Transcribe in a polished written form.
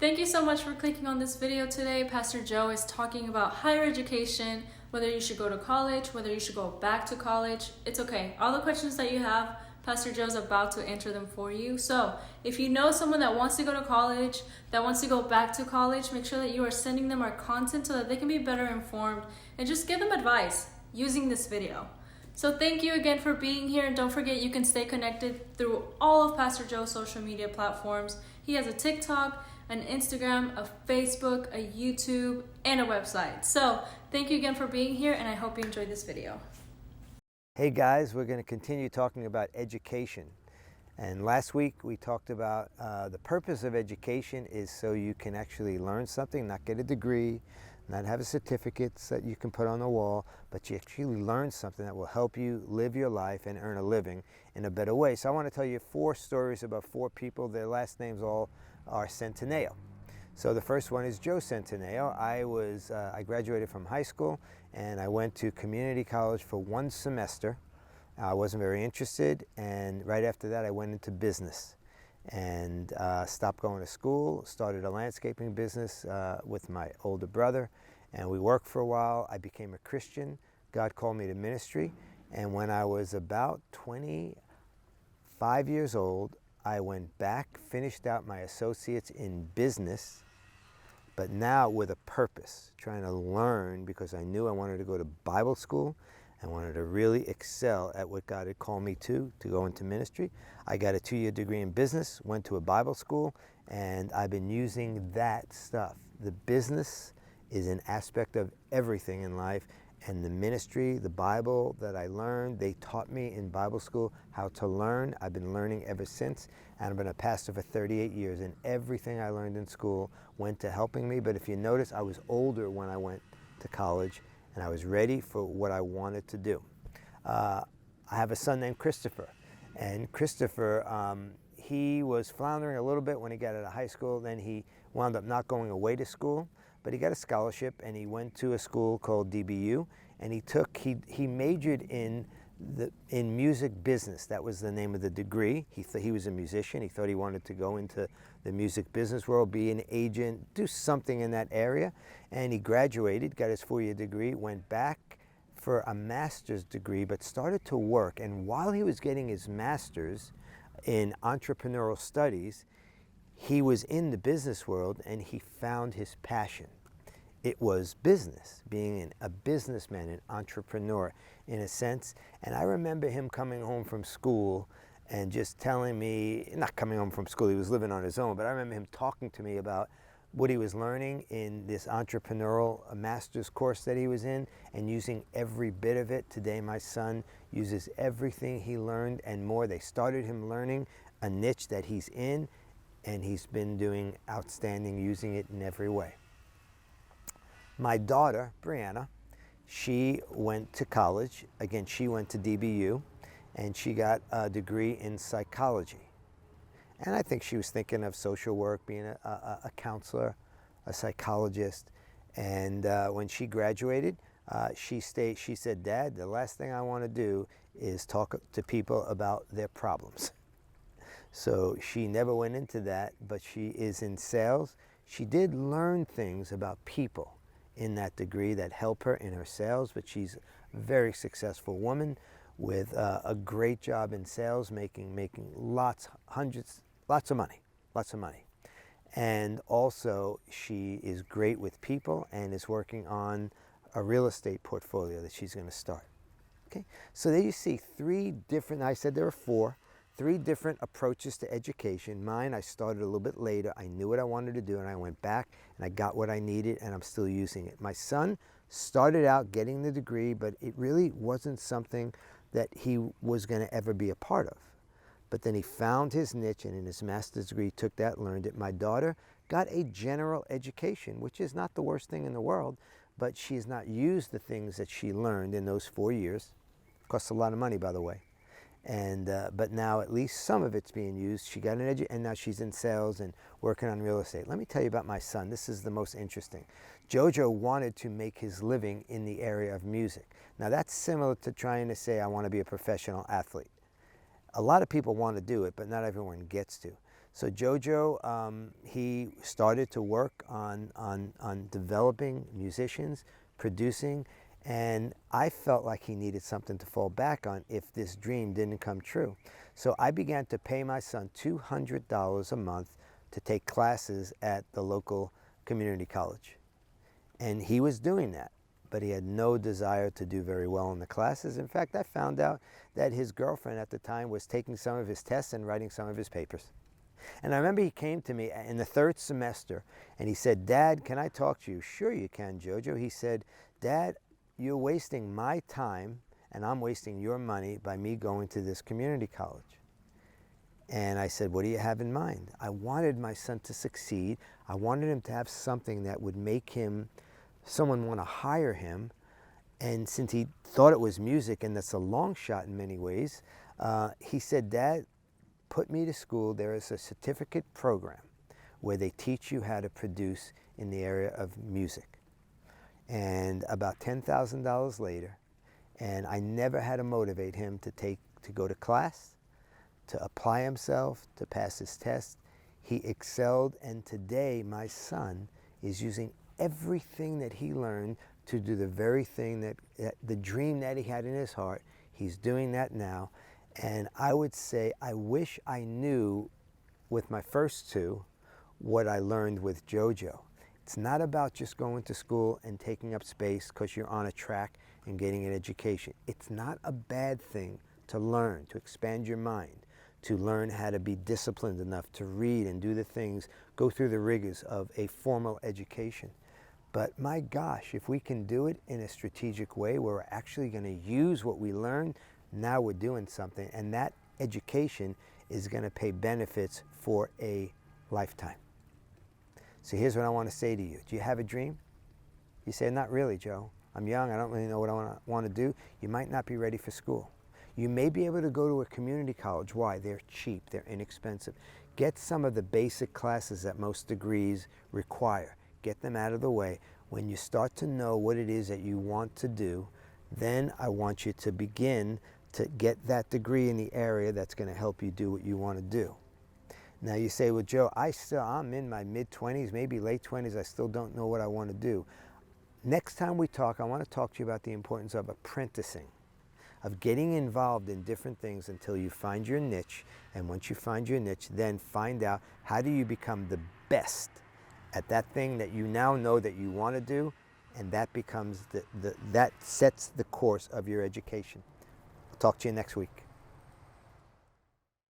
Thank you so much for clicking on this video today. Pastor Joe is talking about higher education, whether you should go to college, whether you should go back to college. It's okay. All the questions that you have, Pastor Joe's about to answer them for you. So if you know someone that wants to go to college, that wants to go back to college, make sure that you are sending them our content so that they can be better informed, and just give them advice using this video. So thank you again for being here, and don't forget you can stay connected through all of Pastor Joe's social media platforms. He has a TikTok, an Instagram, a Facebook, a YouTube, and a website. So thank you again for being here, and I hope you enjoyed this video. Hey guys, we're going to continue talking about education. And last week we talked about the purpose of education is so you can actually learn something, not get a degree, not have a certificate that you can put on the wall, but you actually learn something that will help you live your life and earn a living in a better way. So I want to tell you 4 stories about 4 people. Their last names all are Centineo. So the first one is Joe Centineo. I graduated from high school and I went to community college for 1 semester. I wasn't very interested, and right after that I went into business and stopped going to school, started a landscaping business with my older brother, and we worked for a while. I became a Christian. God called me to ministry, and when I was about 25 years old, I went back, finished out my associates in business, but now with a purpose, trying to learn, because I knew I wanted to go to Bible school. I wanted to really excel at what God had called me to go into ministry. I got a 2-year degree in business, went to a Bible school, and I've been using that stuff. The business is an aspect of everything in life, and the ministry, the Bible that I learned, they taught me in Bible school how to learn. I've been learning ever since, and I've been a pastor for 38 years, and everything I learned in school went to helping me. But if you notice, I was older when I went to college, and I was ready for what I wanted to do. I have a son named Christopher, and Christopher, he was floundering a little bit when he got out of high school. Then he wound up not going away to school, but he got a scholarship and he went to a school called DBU, and he majored in music business. That was the name of the degree. He was a musician. He thought he wanted to go into the music business world, be an agent, do something in that area. And he graduated, got his 4-year degree, went back for a master's degree, but started to work. And while he was getting his master's in entrepreneurial studies, he was in the business world and he found his passion. It was business, being a businessman, an entrepreneur in a sense. And I remember him coming home from school and just telling me, not coming home from school, he was living on his own, but I remember him talking to me about what he was learning in this entrepreneurial master's course that he was in, and using every bit of it. Today my son uses everything he learned and more. They started him learning a niche that he's in, and he's been doing outstanding, using it in every way. My daughter, Briana, she went to college. Again, she went to DBU, and she got a degree in psychology. And I think she was thinking of social work, being a counselor, a psychologist. And when she graduated, she said, "Dad, the last thing I want to do is talk to people about their problems." So she never went into that, but she is in sales. She did learn things about people in that degree that help her in her sales, but she's a very successful woman with a great job in sales, making lots of money. And also she is great with people and is working on a real estate portfolio that she's going to start. Okay, so there you see 3 different, I said there are 4, 3 different approaches to education. Mine, I started a little bit later. I knew what I wanted to do, and I went back and I got what I needed, and I'm still using it. My son started out getting the degree, but it really wasn't something that he was going to ever be a part of. But then he found his niche, and in his master's degree took that, learned it. My daughter got a general education, which is not the worst thing in the world, but she has not used the things that she learned in those 4 years. Costs a lot of money, by the way. And but now at least some of it's being used. She got an and now she's in sales and working on real estate. Let me tell you about my son. This is the most interesting. Jojo wanted to make his living in the area of music. Now that's similar to trying to say I want to be a professional athlete. A lot of people want to do it, but not everyone gets to. So Jojo, he started to work on developing musicians, producing, and I felt like he needed something to fall back on if this dream didn't come true. So I began to pay my son $200 a month to take classes at the local community college. And he was doing that, but he had no desire to do very well in the classes. In fact, I found out that his girlfriend at the time was taking some of his tests and writing some of his papers. And I remember he came to me in the third semester and he said, "Dad, can I talk to you?" "Sure you can, Jojo." He said, "Dad, you're wasting my time and I'm wasting your money by me going to this community college." And I said, "What do you have in mind?" I wanted my son to succeed. I wanted him to have something that would make someone want to hire him. And since he thought it was music, and that's a long shot in many ways, he said, "Dad, put me to school. There is a certificate program where they teach you how to produce in the area of music." And about $10,000 later, and I never had to motivate him to go to class, to apply himself, to pass his test. He excelled, and today my son is using everything that he learned to do the very thing that the dream that he had in his heart. He's doing that now. And I would say I wish I knew with my first two what I learned with Jojo. It's not about just going to school and taking up space because you're on a track and getting an education. It's not a bad thing to learn, to expand your mind, to learn how to be disciplined enough to read and do the things, go through the rigors of a formal education. But my gosh, if we can do it in a strategic way where we're actually going to use what we learned, now we're doing something, and that education is going to pay benefits for a lifetime. So here's what I want to say to you. Do you have a dream? You say, "Not really, Joe. I'm young. I don't really know what I want to do." You might not be ready for school. You may be able to go to a community college. Why? They're cheap. They're inexpensive. Get some of the basic classes that most degrees require. Get them out of the way. When you start to know what it is that you want to do, then I want you to begin to get that degree in the area that's going to help you do what you want to do. Now you say, "Well, Joe, I'm in my mid-20s, maybe late 20s. I still don't know what I want to do." Next time we talk, I want to talk to you about the importance of apprenticing, of getting involved in different things until you find your niche. And once you find your niche, then find out how do you become the best at that thing that you now know that you want to do, and that becomes that sets the course of your education. I'll talk to you next week.